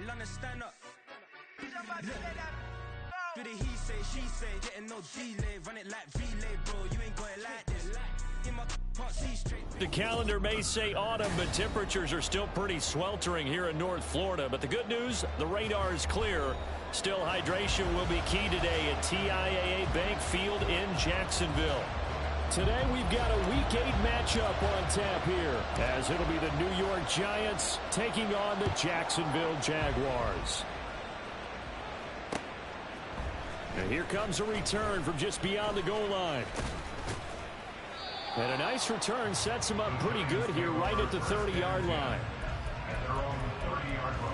London, stand up. Do the he say, she say, getting no delay. Run it like relay, bro. You ain't got it like this. In my can't see straight. The calendar may say autumn, but temperatures are still pretty sweltering here in North Florida. But the good news, the radar is clear. Still, hydration will be key today at TIAA Bank Field in Jacksonville. Today, we've got a Week 8 matchup on tap here, as it'll be the New York Giants taking on the Jacksonville Jaguars. And here comes a return from just beyond the goal line. And a nice return sets him up pretty good here right at the 30-yard line. At their own 30-yard line.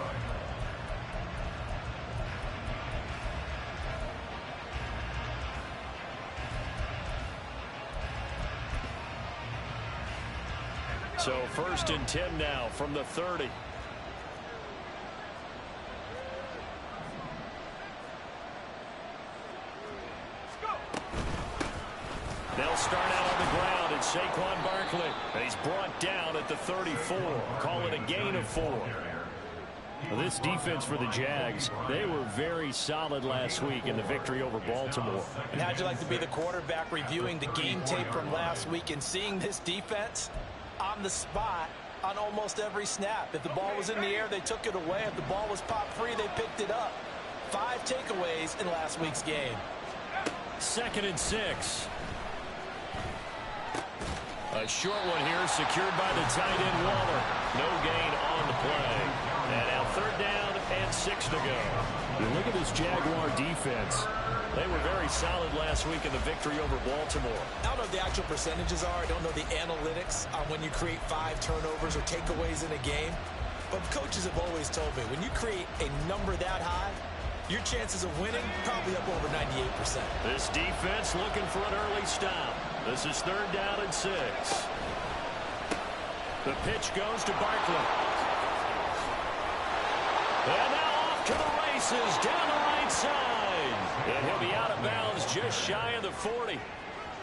So 1st and 10 now from the 30. They'll start out on the ground. It's Saquon Barkley. He's brought down at the 34. Call it a gain of 4. Well, this defense for the Jags, they were very solid last week in the victory over Baltimore. And how'd you like to be the quarterback reviewing the game tape from last week and seeing this defense on the spot on almost every snap? If the ball was in the air, they took it away. If the ball was popped free, they picked it up. 5 takeaways in last week's game. 2nd and 6. A short one here, secured by the tight end Waller. No gain on the play. And now 3rd down and 6 to go. You look at this Jaguar defense. They were very solid last week in the victory over Baltimore. I don't know what the actual percentages are. I don't know the analytics on when you create 5 turnovers or takeaways in a game. But coaches have always told me, when you create a number that high, your chances of winning probably up over 98%. This defense looking for an early stop. This is 3rd down and 6. The pitch goes to Barkley. And now off to the races down the right side. And he'll be out of bounds just shy of the 40.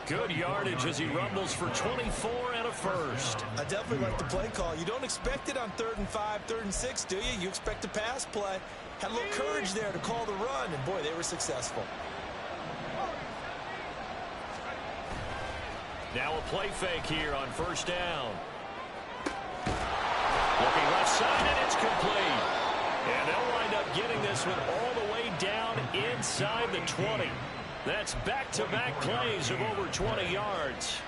Good yardage as he rumbles for 24 and a first. I definitely like the play call. You don't expect it on 3rd and 5, 3rd and 6, do you? You expect a pass play. Had a little courage there to call the run, and boy, they were successful. Now a play fake here on 1st down. Looking left side, and it's complete. And they'll wind up getting this one all the way down inside the 20. That's back-to-back plays of over 20 yards.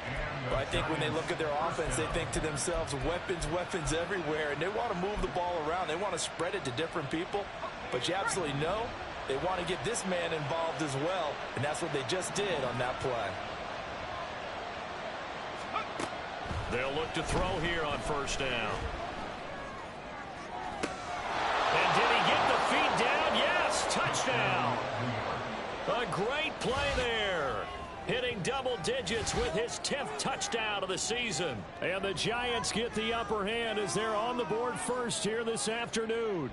Well, I think when they look at their offense, they think to themselves, weapons, weapons everywhere, and they want to move the ball around. They want to spread it to different people. But you absolutely know they want to get this man involved as well, and that's what they just did on that play. They'll look to throw here on 1st down. And did he get the feet down? Yes, touchdown. A great play there. Hitting double digits with his 10th touchdown of the season. And the Giants get the upper hand as they're on the board first here this afternoon.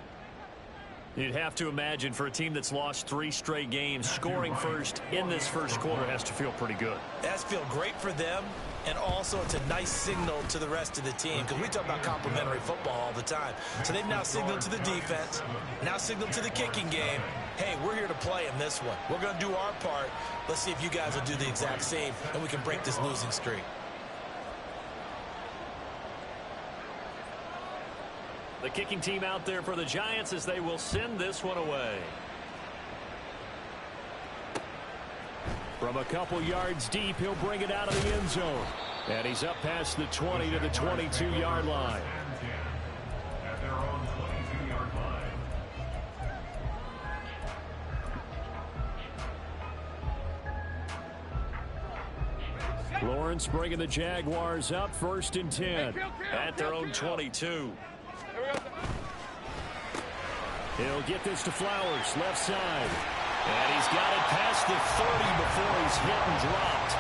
You'd have to imagine for a team that's lost 3 straight games, scoring first in this first quarter has to feel pretty good. It has to feel great for them, and also it's a nice signal to the rest of the team, because we talk about complimentary football all the time. So they've now signaled to the defense, now signaled to the kicking game, hey, we're here to play in this one. We're going to do our part. Let's see if you guys will do the exact same, and we can break this losing streak. The kicking team out there for the Giants as they will send this one away. From a couple yards deep, he'll bring it out of the end zone. And he's up past the 20 to the 22-yard line. At their own 22-yard line. Lawrence bringing the Jaguars up 1st and 10 at their own 22. He'll get this to Flowers, left side. And he's got it past the 30 before he's hit and dropped.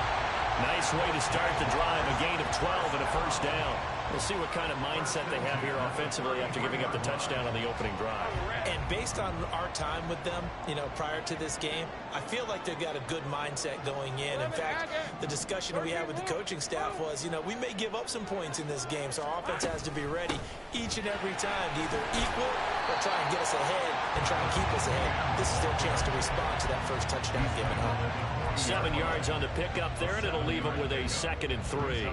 Nice way to start the drive, a gain of 12 and a 1st down. We'll see what kind of mindset they have here offensively after giving up the touchdown on the opening drive. And based on our time with them, prior to this game, I feel like they've got a good mindset going in. In fact, the discussion we had with the coaching staff was, we may give up some points in this game, so our offense has to be ready each and every time to either equal or try and get us ahead and try and keep us ahead. This is their chance to respond to that first touchdown given up. 7 yards on the pickup there, and it'll leave them with a 2nd and 3.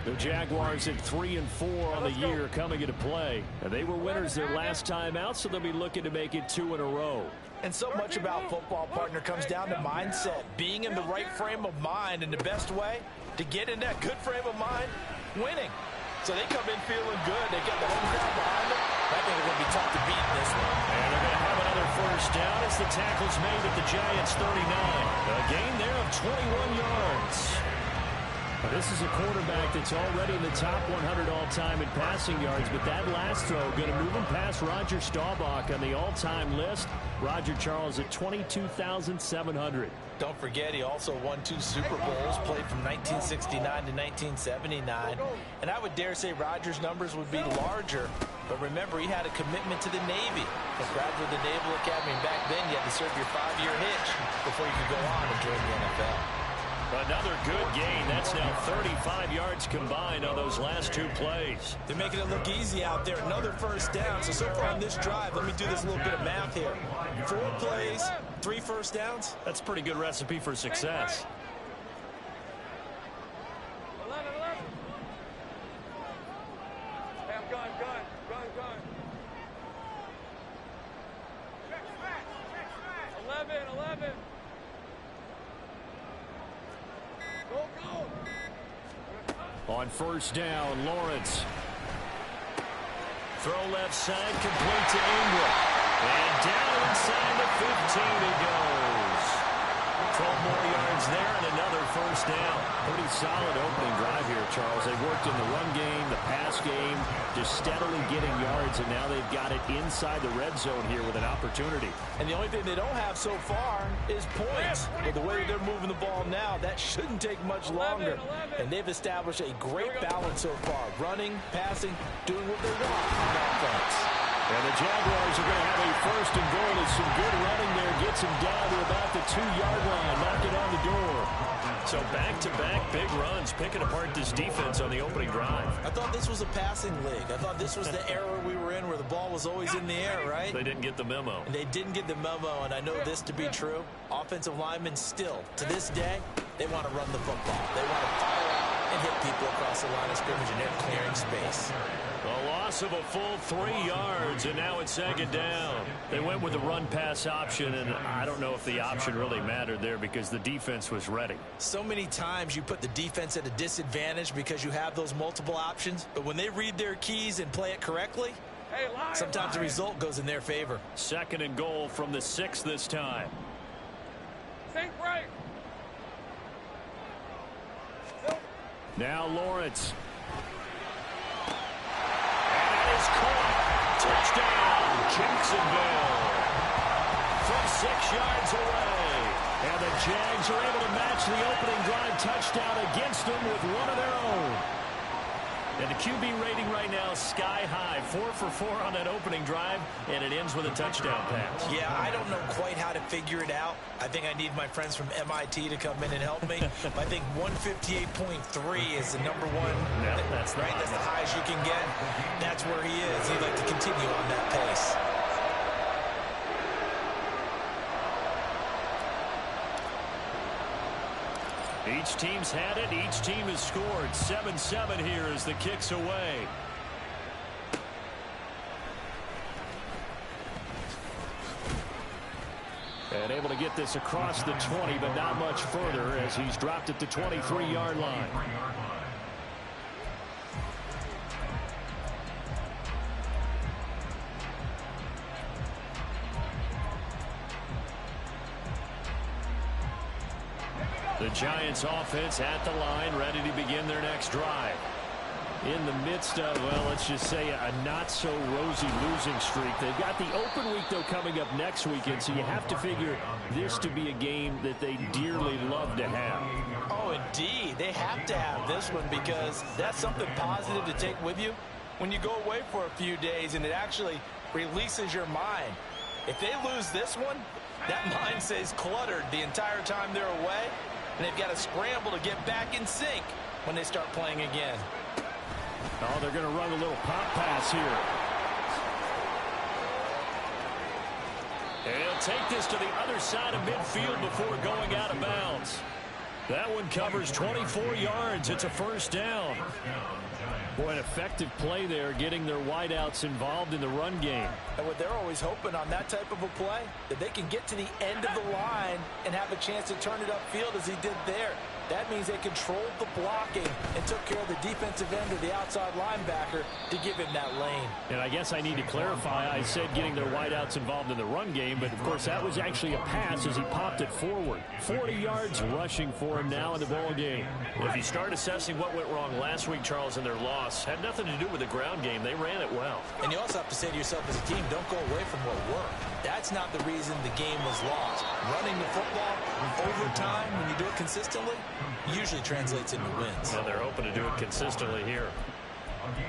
The Jaguars at 3 and 4 on the year coming into play. And they were winners their last time out, so they'll be looking to make it 2 in a row. And so much about football, partner, comes down to mindset. Being in the right frame of mind, and the best way to get in that good frame of mind, winning. So they come in feeling good. They got the home crowd behind them. I think they're going to be tough to beat in this one. And they're going to have another first down as the tackle's made at the Giants' 39. A gain there of 21 yards. Now, this is a quarterback that's already in the top 100 all-time in passing yards, but that last throw going to move him past Roger Staubach on the all-time list. Roger Charles at 22,700. Don't forget, he also won 2 Super Bowls, played from 1969 to 1979. And I would dare say Rodgers' numbers would be larger. But remember, he had a commitment to the Navy. He graduated the Naval Academy, and back then you had to serve your 5-year hitch before you could go on and join the NFL. Another good gain. That's now 35 yards combined on those last 2 plays. They're making it look easy out there. Another first down. So far on this drive, let me do this little bit of math here. 4 plays, 3 first downs. That's a pretty good recipe for success. On first down, Lawrence. Throw left side, complete to Ingram. And down inside the 15 he goes. 12 more yards there and another first down. Pretty solid opening drive here, Charles. They worked in the run game, the pass game, just steadily getting yards, and now they've got it inside the red zone here with an opportunity. And the only thing they don't have so far is points. But the way they're moving the ball now, that shouldn't take much longer. And they've established a great balance so far. Running, passing, doing what they want on offense. And the Jaguars are going to have a first and goal. It's some good running there. Gets him down to about the 2-yard line. Knock it on the door. So back-to-back big runs, picking apart this defense on the opening drive. I thought this was a passing league. I thought this was the era we were in where the ball was always in the air, right? They didn't get the memo. And they didn't get the memo, and I know this to be true. Offensive linemen still, to this day, they want to run the football. They want to fire out and hit people across the line of scrimmage, and they're clearing space. A loss of a full 3 yards, and now it's 2nd down. They went with the run-pass option, and I don't know if the option really mattered there because the defense was ready. So many times you put the defense at a disadvantage because you have those multiple options, but when they read their keys and play it correctly, sometimes the result goes in their favor. 2nd and goal from the 6 this time. Think right. Now Lawrence. Touchdown, Jacksonville. From 6 yards away. And the Jags are able to match the opening drive touchdown against them with one of their own. And the QB rating right now is sky high. 4 for 4 on that opening drive, and it ends with a touchdown pass. Yeah, I don't know quite how to figure it out. I think I need my friends from MIT to come in and help me. I think 158.3 is the number one. Yeah, that's right. That's the highest you can get. That's where he is. He'd like to continue on that pace. Each team's had it. Each team has scored. 7-7 here as the kick's away. And able to get this across the 20, but not much further as he's dropped at the 23-yard line. The Giants offense at the line, ready to begin their next drive. In the midst of, well, let's just say a not-so-rosy losing streak. They've got the open week, though, coming up next weekend, so you have to figure this to be a game that they dearly love to have. Oh, and D, they have to have this one because that's something positive to take with you when you go away for a few days, and it actually releases your mind. If they lose this one, that mind stays cluttered the entire time they're away, and they've got to scramble to get back in sync when they start playing again. Oh, they're going to run a little pop pass here. And he'll take this to the other side of midfield before going out of bounds. That one covers 24 yards. It's a first down. Boy, an effective play there, getting their wideouts involved in the run game. And what they're always hoping on that type of a play, that they can get to the end of the line and have a chance to turn it upfield as he did there. That means they controlled the blocking and took care of the defensive end or the outside linebacker to give him that lane. And I guess I need to clarify, I said getting their wideouts involved in the run game, but of course that was actually a pass as he popped it forward. 40 yards rushing for him now in the ball game. If you start assessing what went wrong last week, Charles, in their loss, had nothing to do with the ground game. They ran it well. And you also have to say to yourself as a team, don't go away from what worked. That's not the reason the game was lost. Running the football over time, when you do it consistently, usually translates into wins. Well, they're hoping to do it consistently here.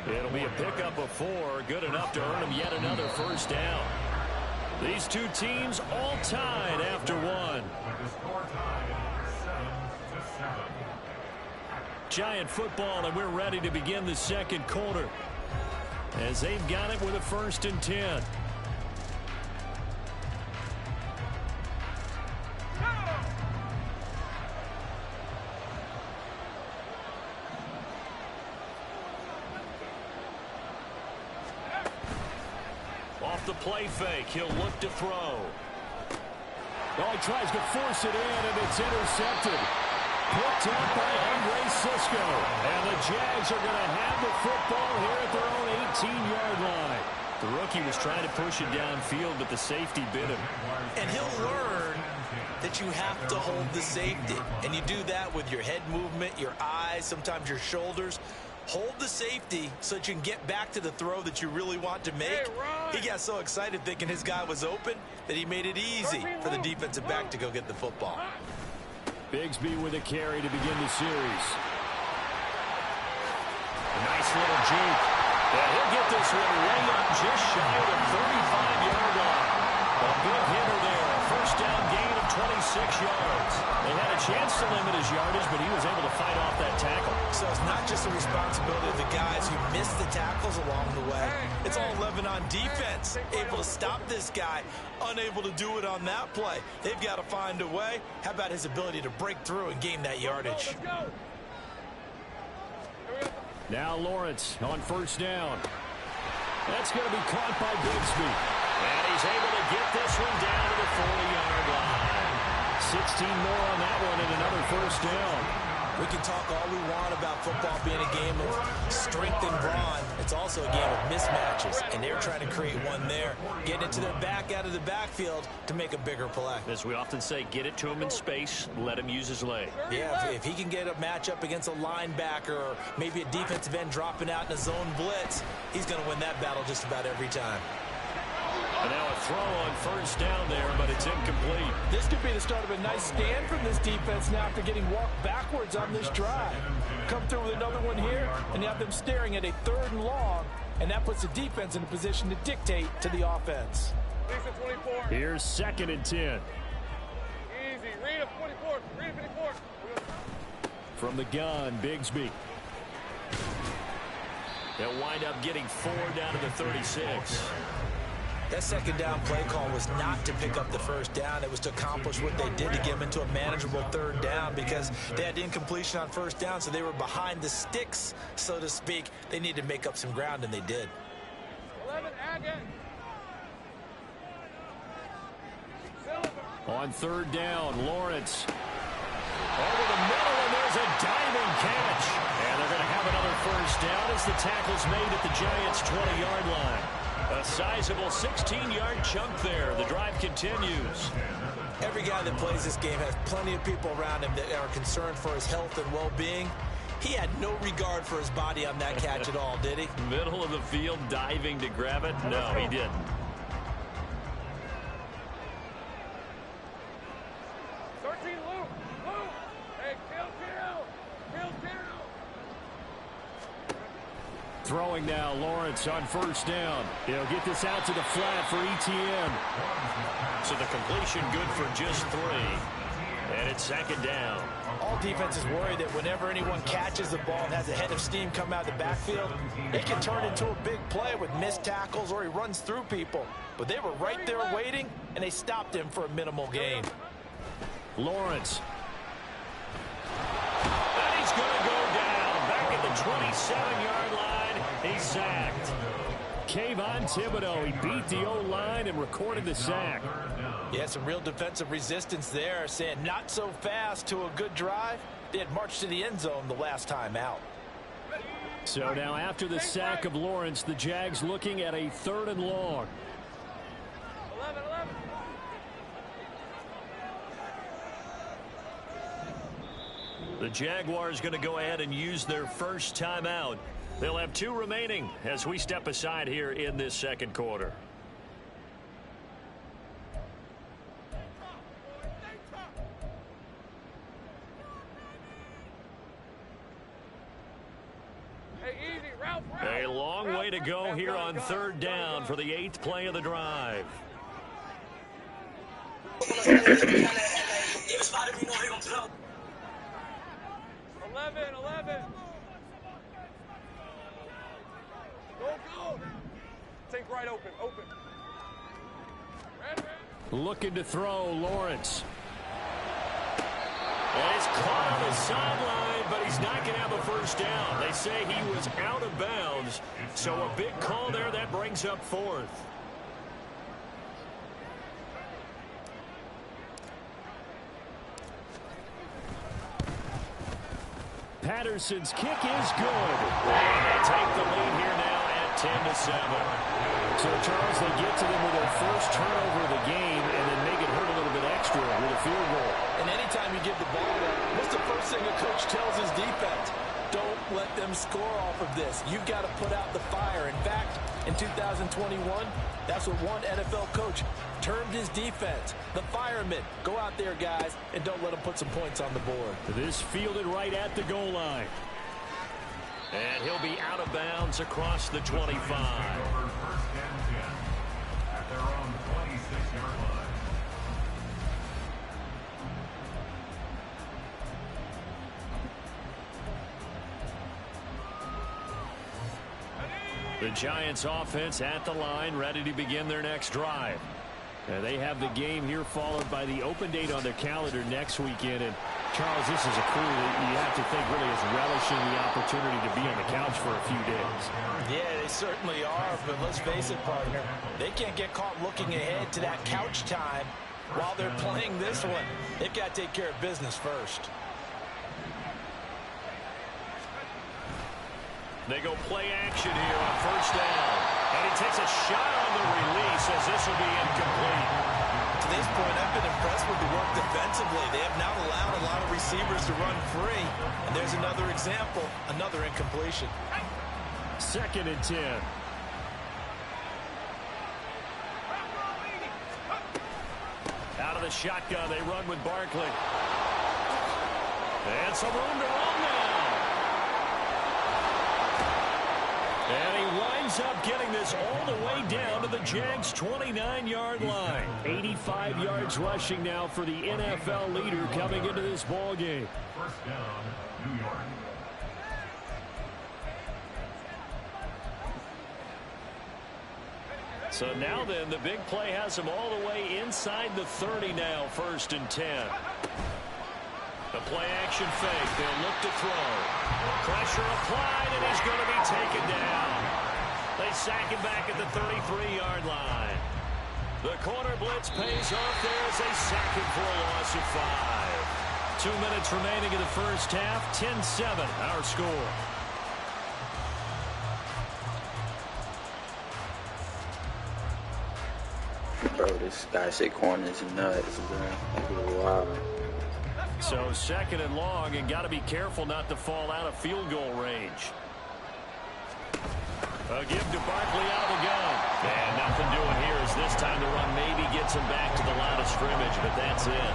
It'll be a pickup of 4, good enough to earn them yet another first down. These two teams all tied after one. Giant football, and we're ready to begin the second quarter as they've got it with a 1st and 10. Off the play fake, he'll look to throw. Oh, he tries to force it in, and it's intercepted. Picked up by Andre Cisco. And the Jags are going to have the football here at their own 18-yard line. The rookie was trying to push it downfield, but the safety bit him. And he'll learn that you have to hold the safety. And you do that with your head movement, your eyes, sometimes your shoulders. Hold the safety so that you can get back to the throw that you really want to make. He got so excited thinking his guy was open that he made it easy for the defensive back to go get the football. Bigsby with a carry to begin the series. A nice little juke. And he'll get this one way up just shy of the 35-yard line. A big hitter there. A first down gain of 26 yards. They had a chance to limit his yardage, but he was able to fight off that tackle. So it's not just the responsibility of the guys who missed the tackles along the way. It's all 11 on defense, able to stop this guy, unable to do it on that play. They've got to find a way. How about his ability to break through and gain that yardage? Now Lawrence on first down. That's going to be caught by Bigsby. And he's able to get this one down to the 40-yard line. 16 more on that one and another first down. We can talk all we want about football being a game of strength and brawn. It's also a game of mismatches, and they're trying to create one there, getting it to their back out of the backfield to make a bigger play. As we often say, get it to him in space, let him use his leg. Yeah, if he can get a matchup against a linebacker or maybe a defensive end dropping out in a zone blitz, he's going to win that battle just about every time. And now a throw on first down there, but it's incomplete. This could be the start of a nice stand from this defense now after getting walked backwards on this drive. Come through with another one here, and you have them staring at a 3rd and long, and that puts the defense in a position to dictate to the offense. Here's 2nd and 10. Easy. Read it, 24. Read it, 54. From the gun, Bigsby. They'll wind up getting 4 down to the 36. That 2nd down play call was not to pick up the first down. It was to accomplish what they did to get them into a manageable 3rd down because they had incompletion on first down, so they were behind the sticks, so to speak. They needed to make up some ground, and they did. 11, again. On 3rd down, Lawrence. Over the middle, and there's a diving catch. And they're going to have another first down as the tackle's made at the Giants' 20-yard line. A sizable 16-yard chunk there. The drive continues. Every guy that plays this game has plenty of people around him that are concerned for his health and well-being. He had no regard for his body on that catch at all, did he? Middle of the field diving to grab it? No, he didn't. Throwing now, Lawrence on first down. He'll get this out to the flat for ETN. So the completion good for just 3. And it's second down. All defenses worry that whenever anyone catches the ball and has a head of steam come out of the backfield, it can turn into a big play with missed tackles or he runs through people. But they were right there waiting, and they stopped him for a minimal gain. Lawrence. And he's going to go down. Back at the 27-yard line. He's sacked. Kayvon Thibodeaux, he beat the O-line and recorded the sack. Yeah, some real defensive resistance there, saying not so fast to a good drive. They had marched to the end zone the last time out. So now after the sack of Lawrence, the Jags looking at a 3rd and long. 11. The Jaguars going to go ahead and use their first timeout. They'll have 2 remaining as we step aside here in this second quarter. A long way to go here on 3rd down for the 8th play of the drive. Go. Take right open. Looking to throw, Lawrence. And he's caught on the sideline, but he's not going to have a first down. They say he was out of bounds, so a big call there. That brings up 4th. Patterson's kick is good. And they take the lead here now at 10-7. So, Charles, they get to them with their first turnover of the game and then make it hurt a little bit extra with a field goal. And anytime you give the ball up, what's the first thing a coach tells his defense? Don't let them score off of this. You've got to put out the fire. In fact, in 2021, that's what one NFL coach termed his defense. The firemen. Go out there, guys, and don't let them put some points on the board. This fielded right at the goal line. And he'll be out of bounds across the 25. First and 10 at their own 26-yard line. The Giants offense at the line, ready to begin their next drive. They have the game here followed by the open date on their calendar next weekend. And Charles, this is a crew that you have to think really is relishing the opportunity to be on the couch for a few days. Yeah, they certainly are, but let's face it, partner. They can't get caught looking ahead to that couch time while they're playing this one. They've got to take care of business first. They go play action here on first down. And he takes a shot on the release as this will be incomplete. To this point, I've been impressed with the work defensively. They have not allowed a lot of receivers to run free. And there's another example, another incompletion. 2nd and 10. Out of the shotgun, they run with Barkley. And some room to run now. And he winds up getting this all the way down to the Jags' 29-yard line. 85 yards rushing now for the NFL leader coming into this ball game. First down, New York. So now then, the big play has him all the way inside the 30 now, 1st and 10. The play action fake. They'll look to throw. Pressure applied, and he's going to be taken down. They sack him back at the 33-yard line. The corner blitz pays off there as they sack him for a loss of 5. 2 minutes remaining in the first half. 10-7, our score. Bro, this guy Saquon is nuts, bro. That's wild. So 2nd and long, and got to be careful not to fall out of field goal range. A give to Barkley out of the gun. And nothing doing here as this time the run maybe gets him back to the line of scrimmage, but that's it.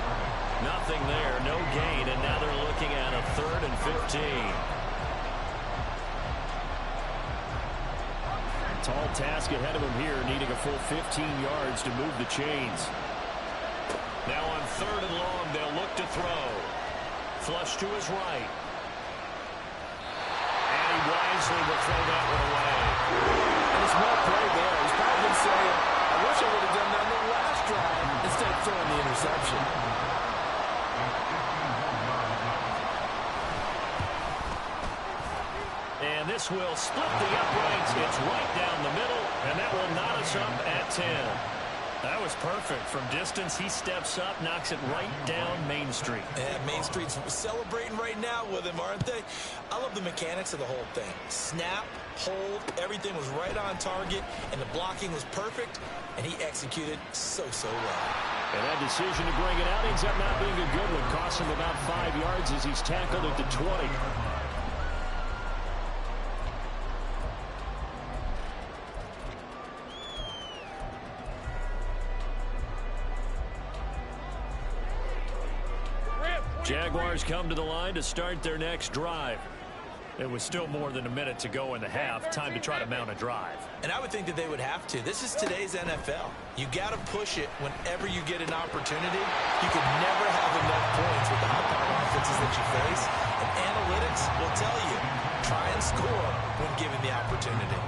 Nothing there, no gain, and now they're looking at a 3rd and 15. task ahead of him here, needing a full 15 yards to move the chains. Now on 3rd and long, they'll look to throw. Flush to his right. And he wisely will throw that one away. And it's well played there. He's probably been saying, I wish I would have done that in the last drive instead of throwing the interception. And this will split the uprights. It's right down the middle, and that will knot us up at 10. That was perfect. From distance, he steps up, knocks it right down Main Street. And Main Street's celebrating right now with him, aren't they? I love the mechanics of the whole thing. Snap, hold, everything was right on target, and the blocking was perfect, and he executed so well. And that decision to bring it out ends up not being a good one. Costs him about 5 yards as he's tackled at the 20. Jaguars come to the line to start their next drive. It was still more than a minute to go in the half. Time to try to mount a drive. And I would think that they would have to. This is today's NFL. You got to push it whenever you get an opportunity. You can never have enough points with the high-powered offenses that you face. And analytics will tell you, try and score when given the opportunity.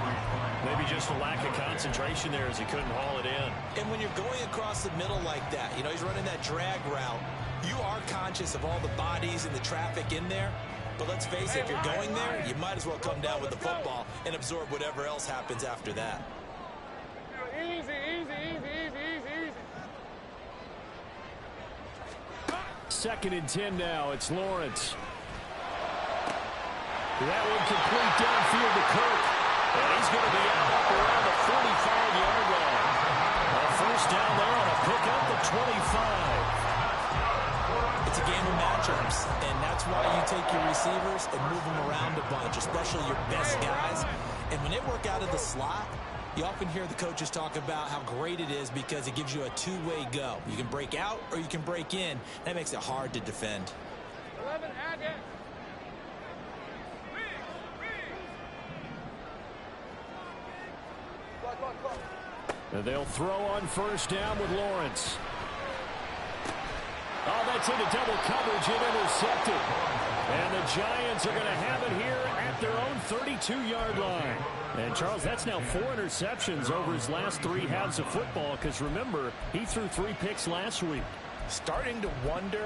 Maybe just a lack of concentration there as he couldn't haul it in. And when you're going across the middle like that, you know, he's running that drag route, you are conscious of all the bodies and the traffic in there. But let's face it, if you're going there, you might as well come down with the football and absorb whatever else happens after that. Easy, easy, easy, easy, easy, easy. 2nd and 10 now. It's Lawrence. That one complete downfield to Kirk. And he's going to be up around the 45-yard line. A first down there on a pickup at 25. It's a game of matchups, and that's why you take your receivers and move them around a bunch, especially your best guys. And when they work out of the slot, you often hear the coaches talk about how great it is because it gives you a two-way go. You can break out or you can break in. That makes it hard to defend. 11, add it. And they'll throw on first down with Lawrence. Oh, that's into double coverage and intercepted. And the Giants are going to have it here at their own 32-yard line. And, Charles, that's now 4 interceptions over his last 3 halves of football because, remember, he threw 3 picks last week. Starting to wonder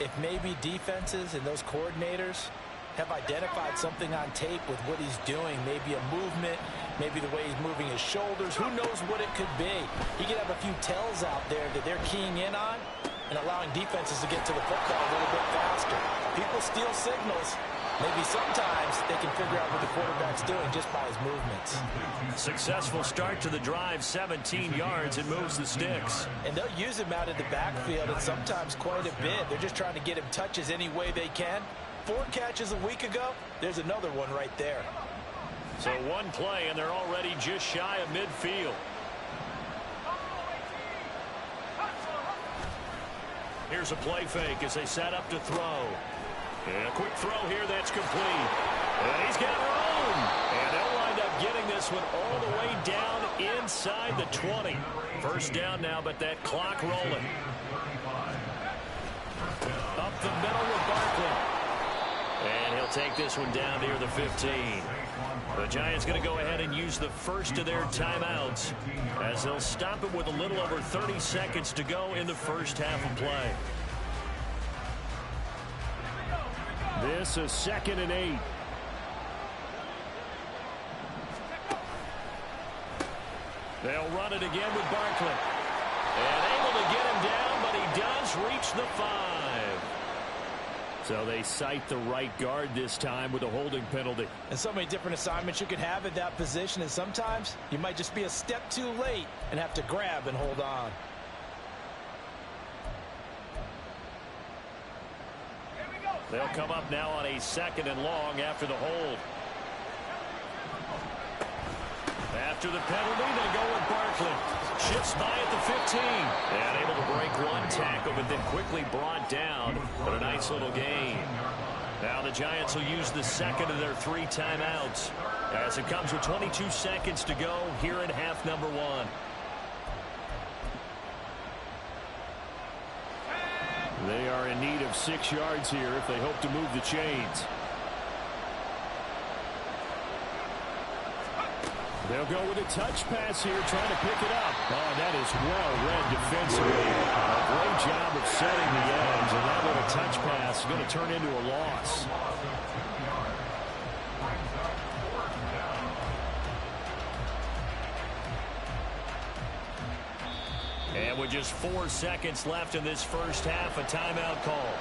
if maybe defenses and those coordinators have identified something on tape with what he's doing. Maybe a movement, maybe the way he's moving his shoulders. Who knows what it could be? He could have a few tells out there that they're keying in on and allowing defenses to get to the football a little bit faster. People steal signals. Maybe sometimes they can figure out what the quarterback's doing just by his movements. Successful start to the drive, 17 yards, and moves the sticks. And they'll use him out of the backfield and sometimes quite a bit. They're just trying to get him touches any way they can. 4 catches a week ago, there's another one right there. So 1 play, and they're already just shy of midfield. Here's a play fake as they set up to throw. And a quick throw here that's complete. And he's got room. And they'll wind up getting this one all the way down inside the 20. First down now, but that clock rolling. Up the middle with Barkley. And he'll take this one down near the 15. The Giants going to go ahead and use the first of their timeouts as they'll stop it with a little over 30 seconds to go in the first half of play. This is 2nd and 8. They'll run it again with Barkley. And able to get him down, but he does reach the 5. So they cite the right guard this time with a holding penalty. And so many different assignments you could have at that position, and sometimes you might just be a step too late and have to grab and hold on. They'll come up now on a 2nd and long after the hold. After the penalty, they go with Barkley. Shifts by at the 15. And able to break 1 tackle, but then quickly brought down. But a nice little gain. Now the Giants will use the 2nd of their 3 timeouts as it comes with 22 seconds to go here in half number one. They are in need of 6 yards here if they hope to move the chains. They'll go with a touch pass here, trying to pick it up. Oh, that is well read defensively. A great job of setting the edge, and that little touch pass is going to turn into a loss. And with just 4 seconds left in this first half, a timeout call.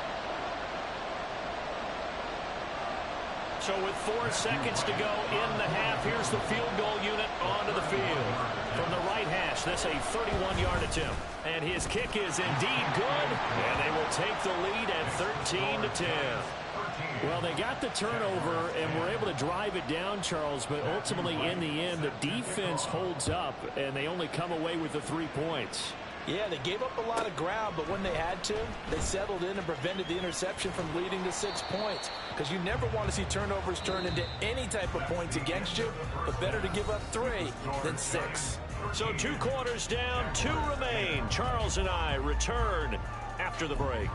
So with 4 seconds to go in the half, here's the field goal unit onto the field. From the right hash, this a 31-yard attempt. And his kick is indeed good, and they will take the lead at 13-10. Well, they got the turnover and were able to drive it down, Charles, but ultimately in the end, the defense holds up, and they only come away with the 3 points. Yeah, they gave up a lot of ground, but when they had to, they settled in and prevented the interception from leading to 6 points. Because you never want to see turnovers turn into any type of points against you, but better to give up 3 than 6. So 2 quarters down, 2 remain. Charles and I return after the break.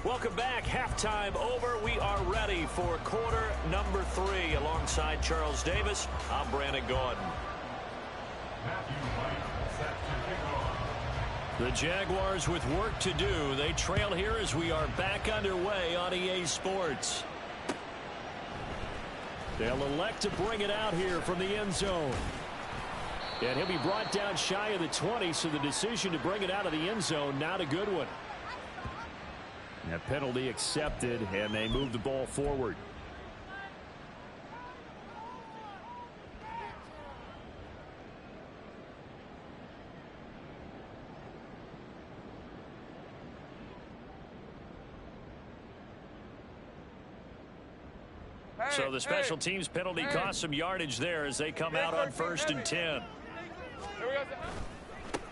Welcome back. Halftime over. We are ready for quarter number 3. Alongside Charles Davis, I'm Brandon Gaudin. The Jaguars with work to do. They trail here as we are back underway on EA Sports. They'll elect to bring it out here from the end zone. And he'll be brought down shy of the 20, so the decision to bring it out of the end zone, not a good one. A penalty accepted, and they move the ball forward. So the special teams penalty cost some yardage there as they come out on 1st and 10.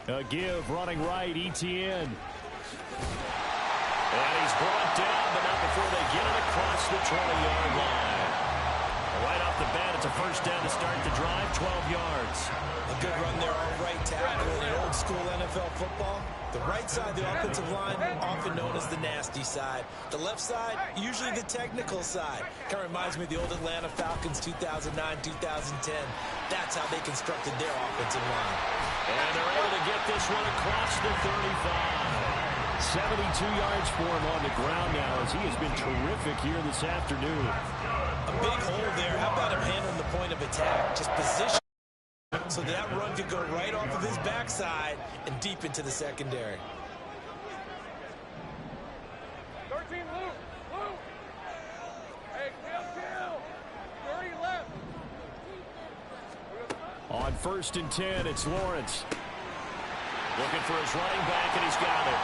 A give running right, ETN. And he's brought down, but not before they get it across the 20-yard line. Right off the bat, it's a first down to start the drive, 12 yards. A good run there on right tackle in old school NFL football. The right side of the offensive line, often known as the nasty side. The left side, usually the technical side. Kind of reminds me of the old Atlanta Falcons 2009, 2010. That's how they constructed their offensive line. And they're able to get this one across the 35. 72 yards for him on the ground now as he has been terrific here this afternoon. A big hole there. How about him handling the point of attack? Just position so that run could go right off of his backside and deep into the secondary. 13, Luke. Hey, kill. 30 left. On 1st and 10, it's Lawrence. Looking for his running back, and he's got it.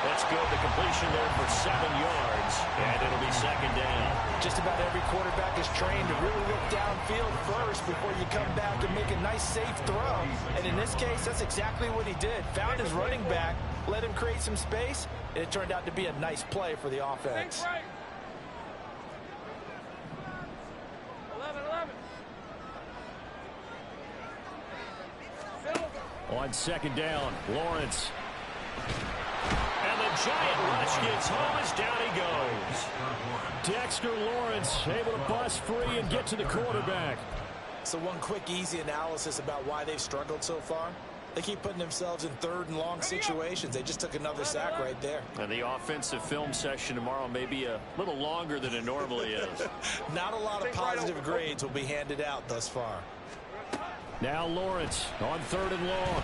That's good. The completion there for 7 yards, and it'll be 2nd down. Just about every quarterback is trained to really look downfield first before you come back and make a nice, safe throw. And in this case, that's exactly what he did. Found his running back, let him create some space, and it turned out to be a nice play for the offense. 11. On 2nd down, Lawrence. And the giant rush gets home as down he goes. Dexter Lawrence able to bust free and get to the quarterback. So one quick, easy analysis about why they've struggled so far. They keep putting themselves in 3rd and long situations. They just took another sack right there. And the offensive film session tomorrow may be a little longer than it normally is. Not a lot of positive grades will be handed out thus far. Now Lawrence on 3rd and long.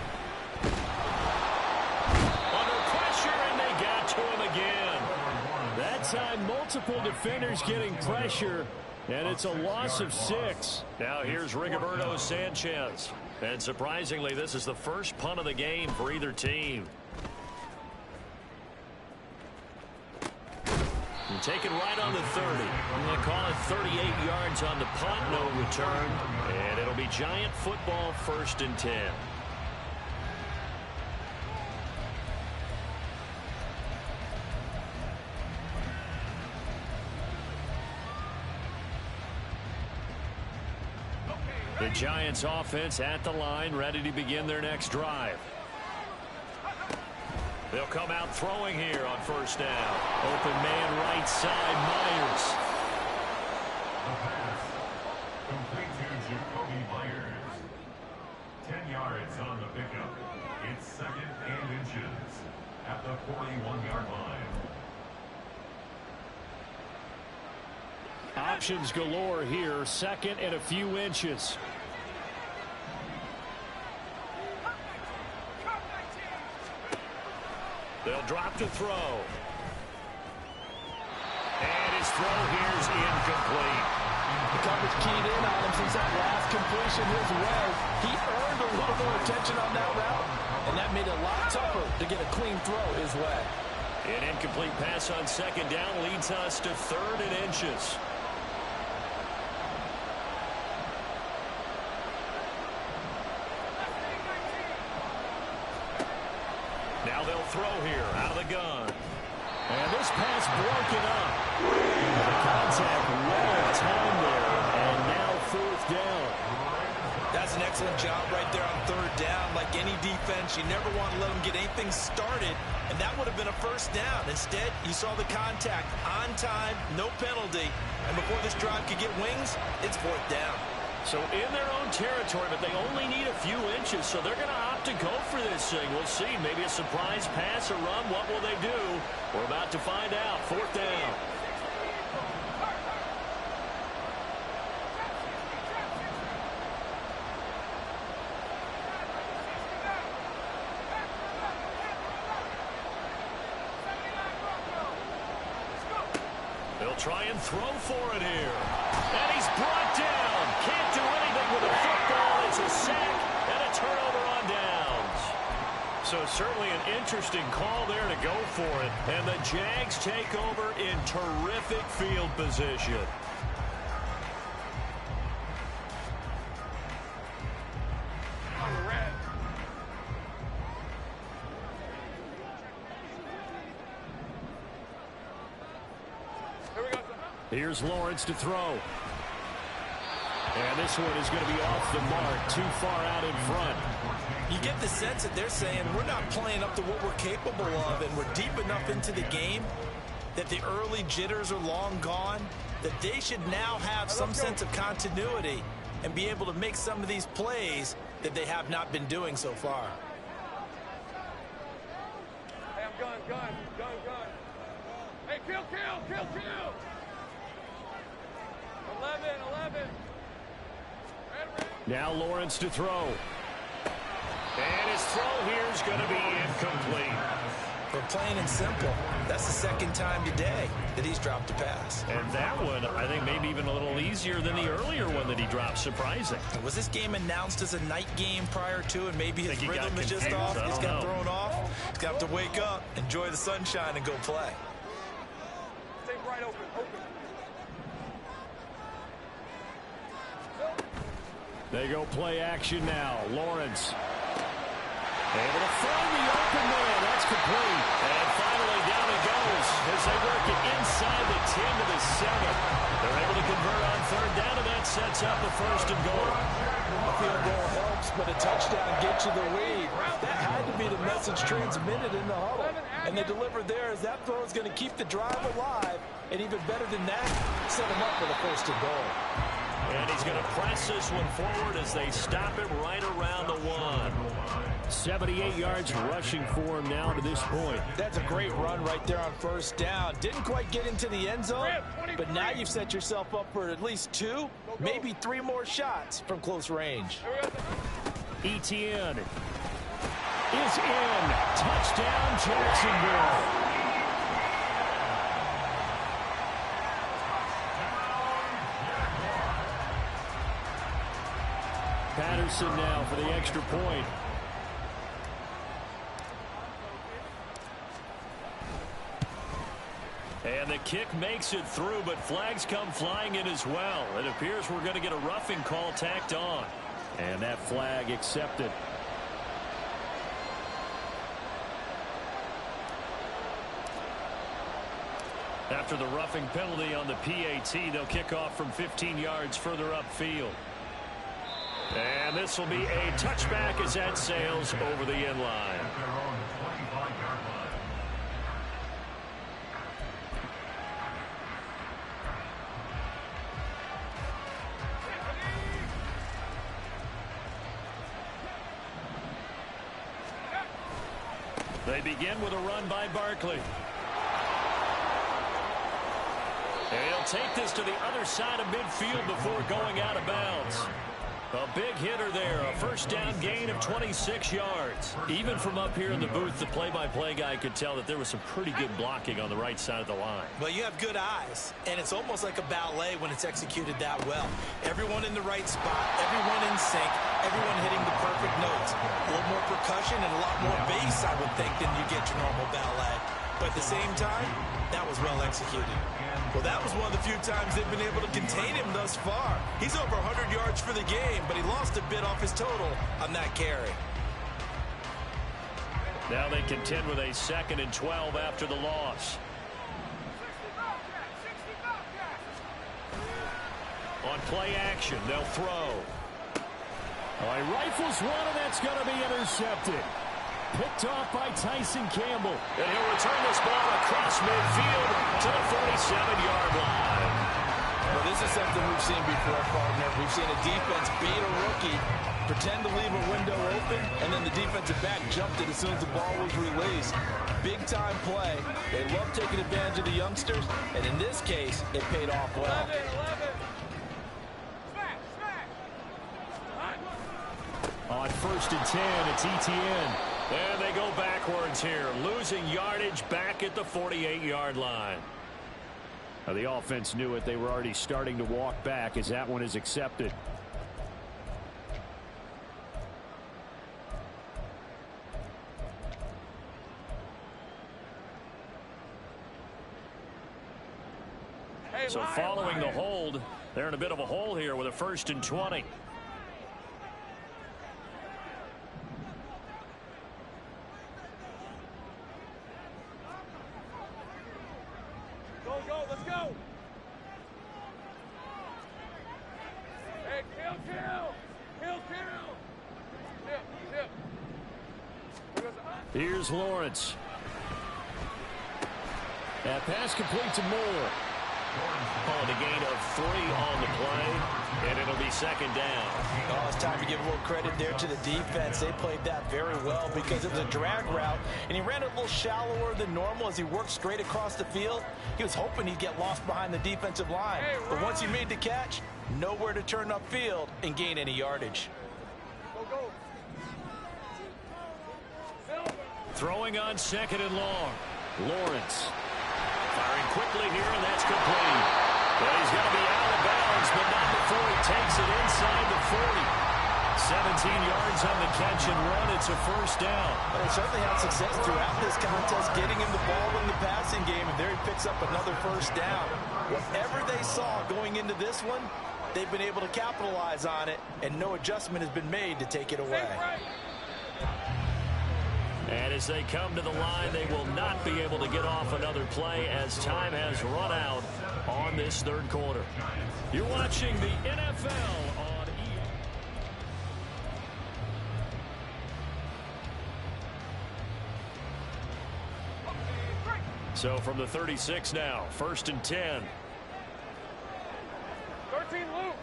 Under pressure, and they got to him again. That time, multiple defenders getting pressure, and it's a loss of 6. Now here's Rigoberto Sanchez. And surprisingly, this is the first punt of the game for either team. And taken right on the 30. They call it 38 yards on the punt, no return. And it'll be Giant football, 1st and 10. The Giants offense at the line, ready to begin their next drive. They'll come out throwing here on first down. Open man right side, Myers. The pass. Complete to Jacoby Myers. 10 yards on the pickup. It's 2nd and inches at the 41-yard line. Options galore here. 2nd and a few inches. They'll drop to throw. And his throw here's incomplete. The coverage keyed in on him since that last completion his way. He earned a little more attention on that route, and that made it a lot tougher to get a clean throw his way. An incomplete pass on 2nd down leads us to 3rd and inches. Now they'll throw here out of the gun. And this pass broken up. The contact well timed there, and now 4th down. That's an excellent job right there on 3rd down. Like any defense, you never want to let them get anything started, and that would have been a first down. Instead, you saw the contact on time, no penalty, and before this drive could get wings, it's 4th down. So in their own territory, but they only need a few inches, so they're going to opt to go for this thing. We'll see. Maybe a surprise pass or run. What will they do? We're about to find out. 4th down. They'll try and throw for it here. And he's brought down. Can't do anything with a football. It's a sack and a turnover on downs. So certainly an interesting call there to go for it. And the Jags take over in terrific field position. Here's Lawrence to throw. And this one is going to be off the mark, too far out in front. You get the sense that they're saying we're not playing up to what we're capable of, and we're deep enough into the game that the early jitters are long gone, that they should now have some sense of continuity and be able to make some of these plays that they have not been doing so far. Hey, I'm gun. Hey, kill. 11. Now Lawrence to throw. And his throw here is going to be incomplete. But plain and simple, that's the 2nd time today that he's dropped a pass. And that one, I think, maybe even a little easier than the earlier one that he dropped. Surprising. Was this game announced as a night game prior to, and maybe his rhythm is just off? He's got thrown off. He's got to wake up, enjoy the sunshine, and go play. Stay right open. They go play action now. Lawrence able to find the open man. That's complete. And finally down it goes as they work it inside the 10 to the 7. They're able to convert on 3rd down, and that sets up a 1st and goal. A field goal helps, but a touchdown gets you the lead. That had to be the message transmitted in the huddle. And they delivered there as that throw is going to keep the drive alive. And even better than that, set them up for the 1st and goal. And he's going to press this one forward as they stop him right around the 1. 78 yards rushing for him now to this point. That's a great run right there on 1st down. Didn't quite get into the end zone, but now you've set yourself up for at least 2, maybe 3 more shots from close range. Etienne is in. Touchdown, Jacksonville. Patterson now for the extra point. And the kick makes it through, but flags come flying in as well. It appears we're going to get a roughing call tacked on. And that flag accepted. After the roughing penalty on the PAT, they'll kick off from 15 yards further upfield. And this will be a touchback as that sails over the end line. At their own 25-yard line. They begin with a run by Barkley. And he'll take this to the other side of midfield before going out of bounds. A big hitter there, a first down gain of 26 yards. Even from up here in the booth, the play-by-play guy could tell that there was some pretty good blocking on the right side of the line. Well, you have good eyes, and it's almost like a ballet when it's executed that well. Everyone in the right spot, everyone in sync, everyone hitting the perfect notes. A little more percussion and a lot more bass, I would think, than you get your normal ballet. But at the same time, that was well executed. Well, that was one of the few times they've been able to contain him thus far. He's over 100 yards for the game, but he lost a bit off his total on that carry. Now they contend with a 2nd and 12 after the loss. On play action, they'll throw. He rifles one, and that's going to be intercepted. Picked off by Tyson Campbell. And he'll return this ball across midfield to the 47-yard line. Well, this is something we've seen before, partner. We've seen a defense beat a rookie, pretend to leave a window open, and then the defensive back jumped it as soon as the ball was released. Big-time play. They love taking advantage of the youngsters, and in this case, it paid off well. 11. On 1st and 10, it's ETN. And they go backwards here, losing yardage back at the 48-yard line. Now, the offense knew it. They were already starting to walk back as that one is accepted. So following the hold, they're in a bit of a hole here with a 1st and 20. Here's Lawrence. That pass complete to Moore. On a gain of 3 on the play, and it'll be 2nd down. Oh, it's time to give a little credit there to the defense. They played that very well because it was a drag route, and he ran it a little shallower than normal as he worked straight across the field. He was hoping he'd get lost behind the defensive line. But once he made the catch, nowhere to turn upfield and gain any yardage. Throwing on 2nd and long. Lawrence. Firing quickly here, and that's complete. But he's going to be out of bounds, but not before he takes it inside the 40. 17 yards on the catch and run. It's a 1st down. Well, they certainly had success throughout this contest, getting him the ball in the passing game, and there he picks up another 1st down. Whatever they saw going into this one, they've been able to capitalize on it, and no adjustment has been made to take it away. And as they come to the line, they will not be able to get off another play as time has run out on this 3rd quarter. You're watching the NFL on EA. So from the 36 now, 1st and 10. 13, Luke.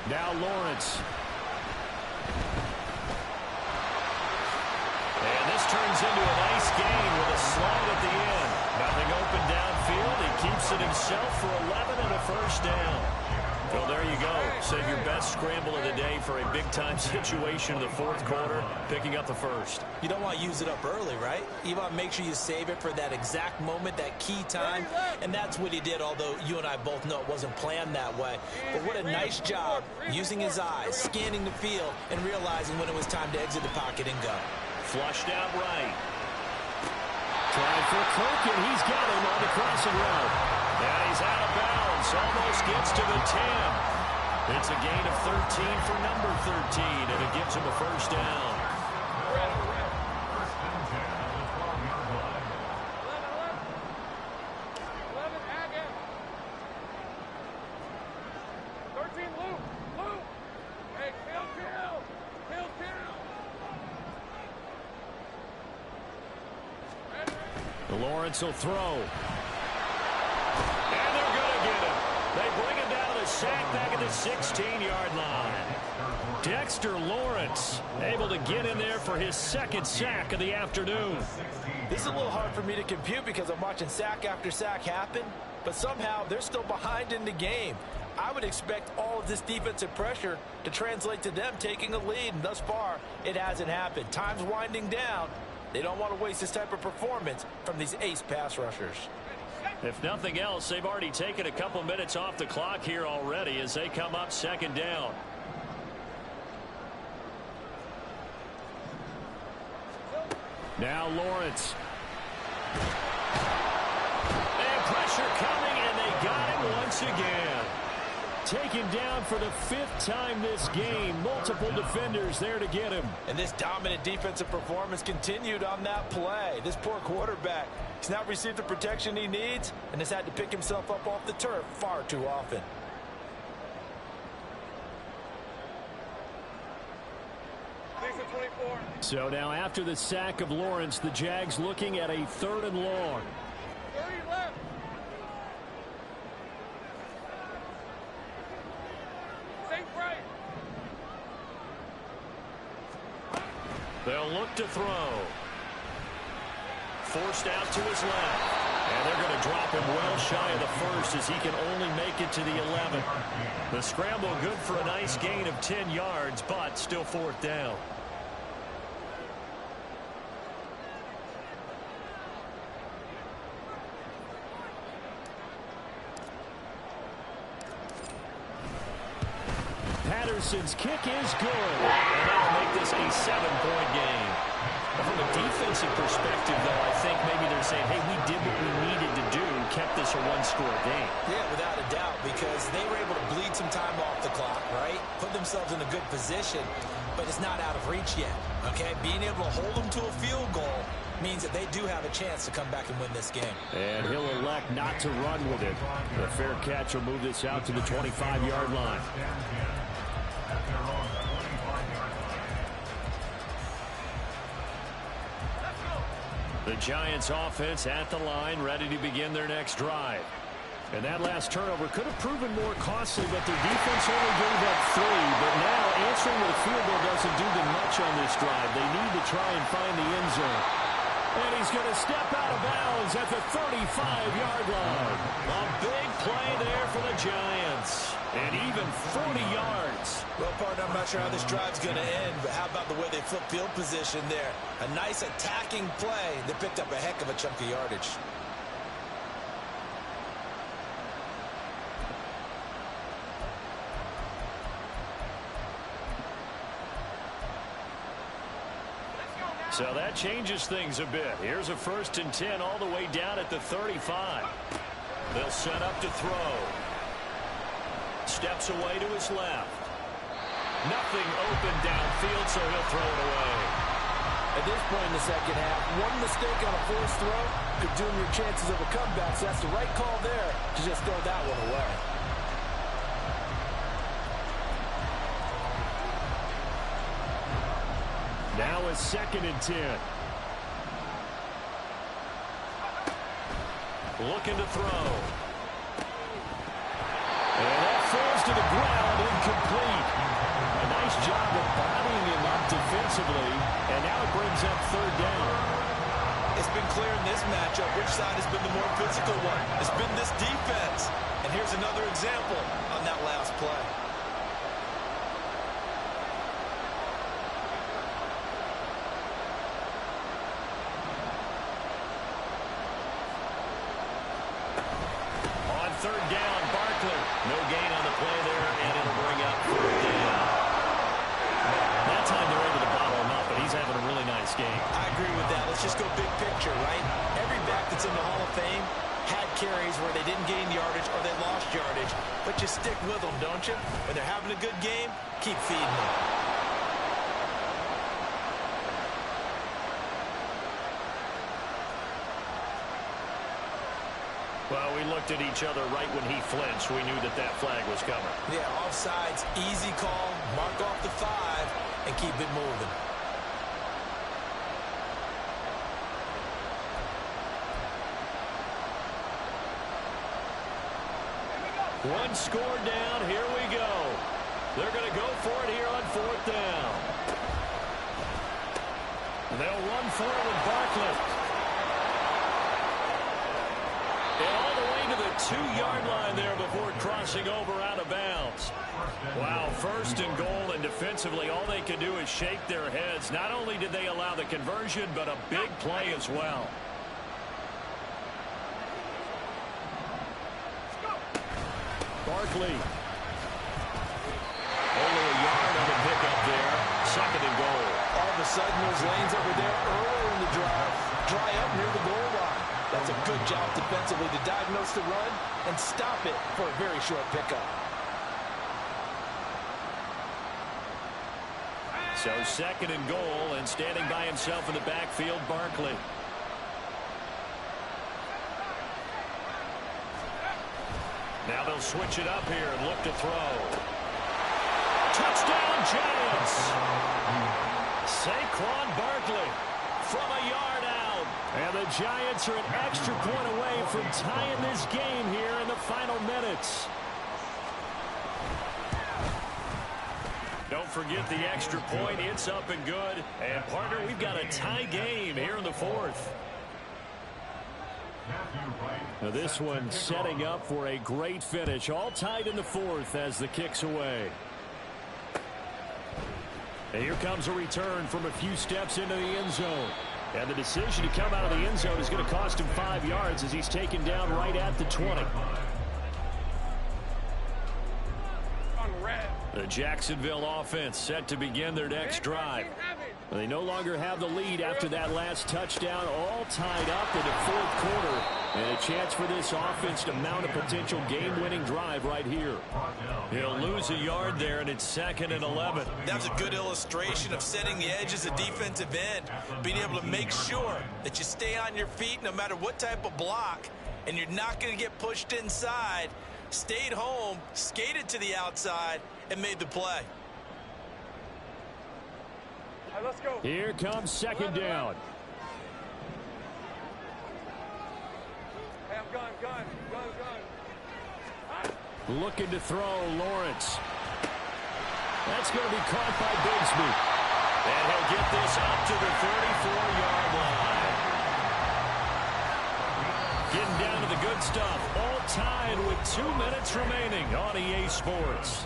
Now Lawrence. And this turns into a nice gain with a slide at the end. Nothing open downfield. He keeps it himself for 11 and a 1st down. Well, there you go. Save your best scramble of the day for a big-time situation in the 4th quarter, picking up the 1st. You don't want to use it up early, right? You want to make sure you save it for that exact moment, that key time, and that's what he did, although you and I both know it wasn't planned that way. But what a nice job using his eyes, scanning the field, and realizing when it was time to exit the pocket and go. Flushed out right. Trying for Kirk, and he's got him on the crossing route. And he's out of bounds. Almost gets to the 10. It's a gain of 13 for number 13, and it gives him a 1st down. Lawrence will throw. And they're going to get him. They bring him down to the sack back at the 16-yard line. Dexter Lawrence able to get in there for his second sack of the afternoon. This is a little hard for me to compute because I'm watching sack after sack happen, but somehow they're still behind in the game. I would expect all of this defensive pressure to translate to them taking a lead, and thus far, it hasn't happened. Time's winding down. They don't want to waste this type of performance from these ace pass rushers. If nothing else, they've already taken a couple minutes off the clock here already as they come up second down. Now Lawrence. And pressure coming, and they got him once again. Taken down for the 5th time this game. Multiple defenders there to get him. And this dominant defensive performance continued on that play. This poor quarterback, he's not received the protection he needs and has had to pick himself up off the turf far too often. So now after the sack of Lawrence, the Jags looking at a 3rd and long. 30 left. They'll look to throw. Forced out to his left. And they're going to drop him well shy of the 1st as he can only make it to the 11th. The scramble good for a nice gain of 10 yards, but still 4th down. Patterson's kick is good. And that'll make this a 7-point game. From a defensive perspective, though, I think maybe they're saying, hey, we did what we needed to do, kept this a 1-score game. Yeah, without a doubt, because they were able to bleed some time off the clock, right? Put themselves in a good position, but it's not out of reach yet, okay? Being able to hold them to a field goal means that they do have a chance to come back and win this game. And he'll elect not to run with it. The fair catch will move this out to the 25-yard line. The Giants offense at the line, ready to begin their next drive. And that last turnover could have proven more costly, but their defense only gave up 3. But now answering with a field goal doesn't do them much on this drive. They need to try and find the end zone. And he's going to step out of bounds at the 35-yard line. A big play there for the Giants. And even 40 yards. Well, partner, I'm not sure how this drive's going to end, but how about the way they flip field position there? A nice attacking play that picked up a heck of a chunk of yardage. So that changes things a bit. Here's a 1st and 10 all the way down at the 35. They'll set up to throw. Steps away to his left. Nothing open downfield, so he'll throw it away. At this point in the second half, one mistake on a forced throw could doom your chances of a comeback, so that's the right call there to just throw that one away. Now a 2nd and 10. Looking to throw. And that falls to the ground, incomplete. A nice job of bodying him up defensively, and now it brings up 3rd down. It's been clear in this matchup which side has been the more physical one. It's been this defense. And here's another example on that last play. On 3rd down, Barkley. No gain on the play there, and it'll bring up 4th down. That time they're able to bottle him up, but he's having a really nice game. I agree with that. Let's just go big picture, right? Every back that's in the Hall of Fame had carries where they didn't gain yardage or they lost yardage, but you stick with them, don't you? When they're having a good game, keep feeding them. Well, we looked at each other right when he flinched. We knew that that flag was coming. Yeah, offsides, easy call, mark off the 5, and keep it moving. One score down. Here we go. They're going to go for it here on 4th down. They'll run for it with Barkley. And all the way to the 2-yard line there before crossing over out of bounds. Wow, 1st and goal, and defensively all they can do is shake their heads. Not only did they allow the conversion, but a big play as well. Barkley. Only a yard on the pickup there. 2nd and goal. All of a sudden, those lanes over there earlier in the drive dry up near the goal line. That's a good job defensively to diagnose the run and stop it for a very short pickup. So 2nd and goal, and standing by himself in the backfield, Barkley. Now they'll switch it up here and look to throw. Touchdown, Giants! Saquon Barkley from a yard out. And the Giants are an extra point away from tying this game here in the final minutes. Don't forget the extra point. It's up and good. And, partner, we've got a tie game here in the 4th. Now this one setting up for a great finish. All tied in the 4th as the kick's away. And here comes a return from a few steps into the end zone. And the decision to come out of the end zone is going to cost him 5 yards as he's taken down right at the 20. The Jacksonville offense set to begin their next drive. They no longer have the lead after that last touchdown, all tied up in the 4th quarter. And a chance for this offense to mount a potential game-winning drive right here. He'll lose a yard there, and it's 2nd and 11. That was a good illustration of setting the edge as a defensive end, being able to make sure that you stay on your feet no matter what type of block, and you're not going to get pushed inside. Stayed home, skated to the outside, and made the play. Right, let's go. Here comes 2nd down. Hey, I'm gun. Looking to throw, Lawrence. That's going to be caught by Bigsby. And he'll get this up to the 34-yard line. Getting down to the good stuff. All tied with 2 minutes remaining on EA Sports.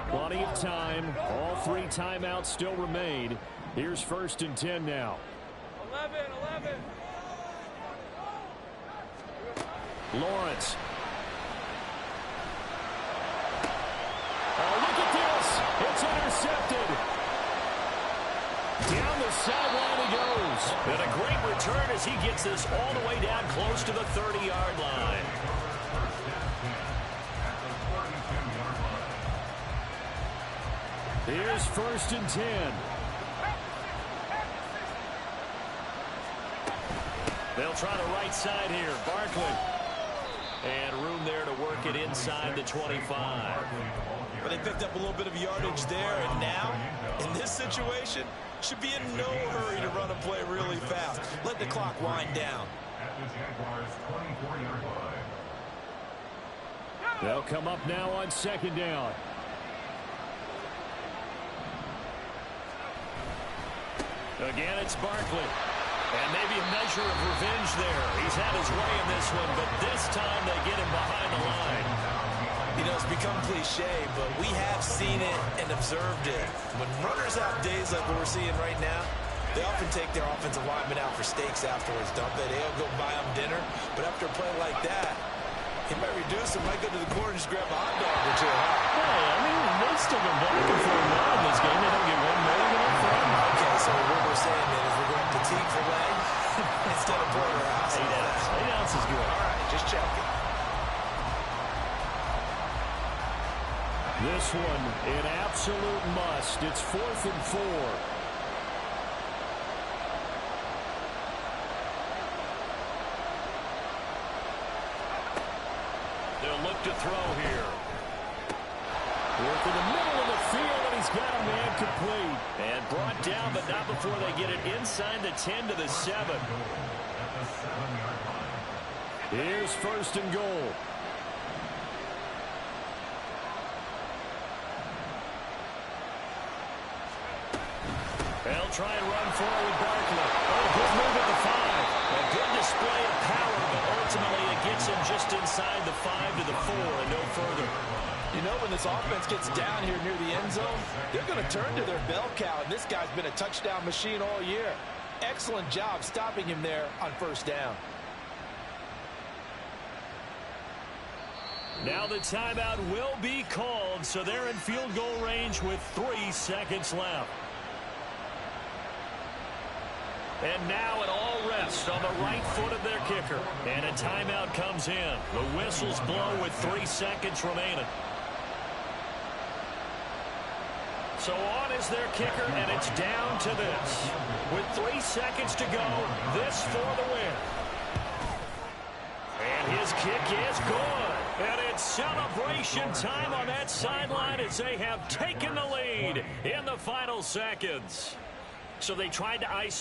Plenty of time. All 3 timeouts still remain. Here's 1st and 10 now. 11. Lawrence. Oh, look at this. It's intercepted. Down the sideline he goes. And a great return as he gets this all the way down close to the 30-yard line. Here's 1st and 10. They'll try the right side here. Barkley. And room there to work it inside the 25. But they picked up a little bit of yardage there, and now, in this situation, should be in no hurry to run a play really fast. Let the clock wind down. At the Jaguars' 24-yard line. They'll come up now on 2nd down. Again, it's Barkley. And maybe a measure of revenge there. He's had his way in this one, but this time they get him behind the line. You know, it's become cliche, but we have seen it and observed it. When runners have days like what we're seeing right now, they often take their offensive linemen out for steaks afterwards, don't they? They'll go buy them dinner, but after a play like that, he might reduce them, might go to the corner and just grab a hot dog or two. Hey, I mean, they've still been looking for a win in this game. They don't get one more than a friend. Okay, so what we're saying then is we're going petite for leg instead of porterhouse. 8 ounces. 8 ounces is good. All right, just checking. This one, an absolute must. It's 4th and 4. They'll look to throw here. Working the middle of the field, and he's got a man complete. And brought down, but not before they get it inside the 10 to the 7. Here's first and goal. They'll try and run forward with Barkley. Oh, good move at the 5. A good display of power, but ultimately it gets him just inside the 5 to the 4 and no further. You know, when this offense gets down here near the end zone, they're going to turn to their bell cow, and this guy's been a touchdown machine all year. Excellent job stopping him there on first down. Now the timeout will be called, so they're in field goal range with 3 seconds left. And now an all rest on the right foot of their kicker. And a timeout comes in. The whistles blow with 3 seconds remaining. So on is their kicker, and it's down to this. With 3 seconds to go, this for the win. And his kick is good. And it's celebration time on that sideline as they have taken the lead in the final seconds. So they tried to ice